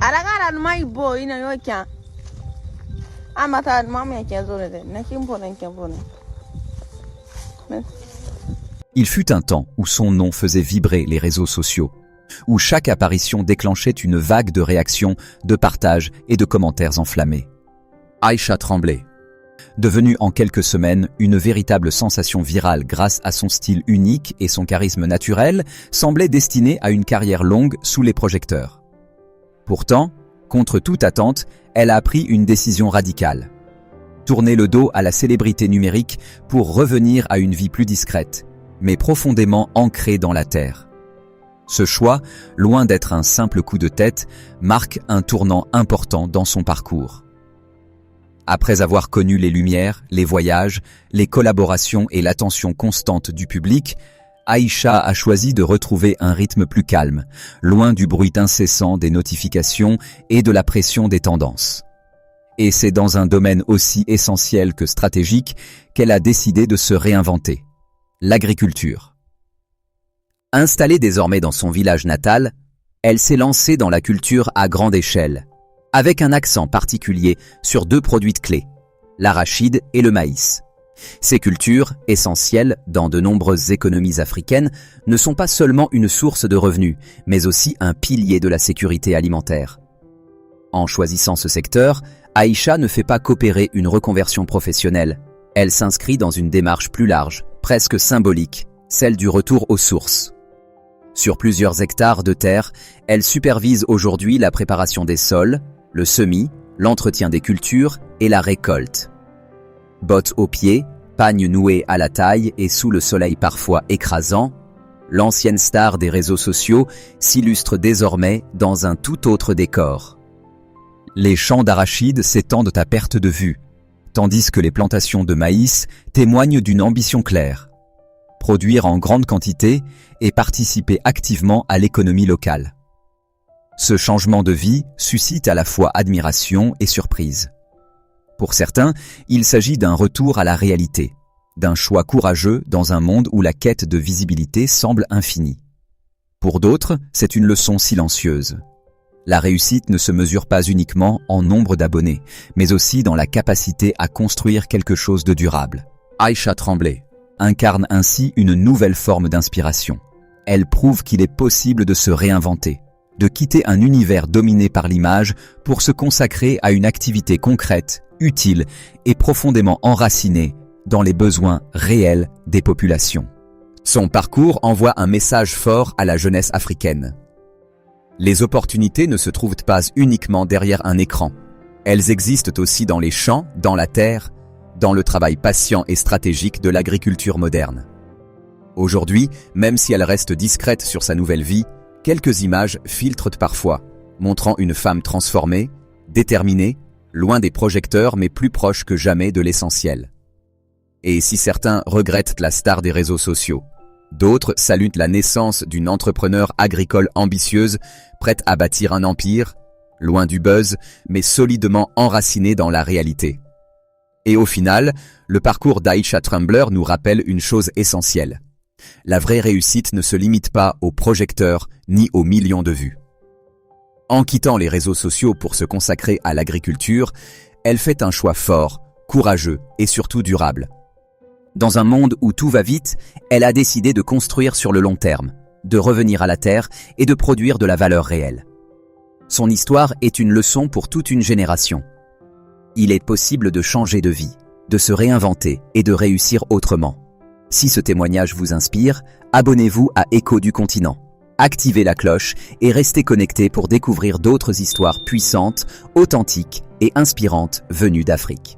Alagara my boy in a yoka. I'm at that mammy can do it. Nothing for them can. Il fut un temps où son nom faisait vibrer les réseaux sociaux, où chaque apparition déclenchait une vague de réactions, de partages et de commentaires enflammés. Aïcha Tremblay, devenue en quelques semaines une véritable sensation virale grâce à son style unique et son charisme naturel, semblait destinée à une carrière longue sous les projecteurs. Pourtant, contre toute attente, elle a pris une décision radicale. Tourner le dos à la célébrité numérique pour revenir à une vie plus discrète, mais profondément ancrée dans la terre. Ce choix, loin d'être un simple coup de tête, marque un tournant important dans son parcours. Après avoir connu les lumières, les voyages, les collaborations et l'attention constante du public, Aïcha a choisi de retrouver un rythme plus calme, loin du bruit incessant des notifications et de la pression des tendances. Et c'est dans un domaine aussi essentiel que stratégique qu'elle a décidé de se réinventer. L'agriculture. Installée désormais dans son village natal, elle s'est lancée dans la culture à grande échelle, avec un accent particulier sur deux produits clés, l'arachide et le maïs. Ces cultures, essentielles dans de nombreuses économies africaines, ne sont pas seulement une source de revenus, mais aussi un pilier de la sécurité alimentaire. En choisissant ce secteur, Aïcha ne fait pas qu'opérer une reconversion professionnelle. Elle s'inscrit dans une démarche plus large, presque symbolique, celle du retour aux sources. Sur plusieurs hectares de terre, elle supervise aujourd'hui la préparation des sols, le semis, l'entretien des cultures et la récolte. Bottes aux pieds, pagne noué à la taille et sous le soleil parfois écrasant, l'ancienne star des réseaux sociaux s'illustre désormais dans un tout autre décor. Les champs d'arachides s'étendent à perte de vue, tandis que les plantations de maïs témoignent d'une ambition claire: produire en grande quantité et participer activement à l'économie locale. Ce changement de vie suscite à la fois admiration et surprise. Pour certains, il s'agit d'un retour à la réalité, d'un choix courageux dans un monde où la quête de visibilité semble infinie. Pour d'autres, c'est une leçon silencieuse. La réussite ne se mesure pas uniquement en nombre d'abonnés, mais aussi dans la capacité à construire quelque chose de durable. Aïcha Tremblay incarne ainsi une nouvelle forme d'inspiration. Elle prouve qu'il est possible de se réinventer, de quitter un univers dominé par l'image pour se consacrer à une activité concrète, utile et profondément enracinée dans les besoins réels des populations. Son parcours envoie un message fort à la jeunesse africaine. Les opportunités ne se trouvent pas uniquement derrière un écran. Elles existent aussi dans les champs, dans la terre, dans le travail patient et stratégique de l'agriculture moderne. Aujourd'hui, même si elle reste discrète sur sa nouvelle vie, quelques images filtrent parfois, montrant une femme transformée, déterminée, loin des projecteurs mais plus proche que jamais de l'essentiel. Et si certains regrettent la star des réseaux sociaux, d'autres saluent la naissance d'une entrepreneure agricole ambitieuse, prête à bâtir un empire, loin du buzz, mais solidement enracinée dans la réalité. Et au final, le parcours d'Aïcha Tremblay nous rappelle une chose essentielle. La vraie réussite ne se limite pas aux projecteurs ni aux millions de vues. En quittant les réseaux sociaux pour se consacrer à l'agriculture, elle fait un choix fort, courageux et surtout durable. Dans un monde où tout va vite, elle a décidé de construire sur le long terme, de revenir à la terre et de produire de la valeur réelle. Son histoire est une leçon pour toute une génération. Il est possible de changer de vie, de se réinventer et de réussir autrement. Si ce témoignage vous inspire, abonnez-vous à Écho du Continent. Activez la cloche et restez connectés pour découvrir d'autres histoires puissantes, authentiques et inspirantes venues d'Afrique.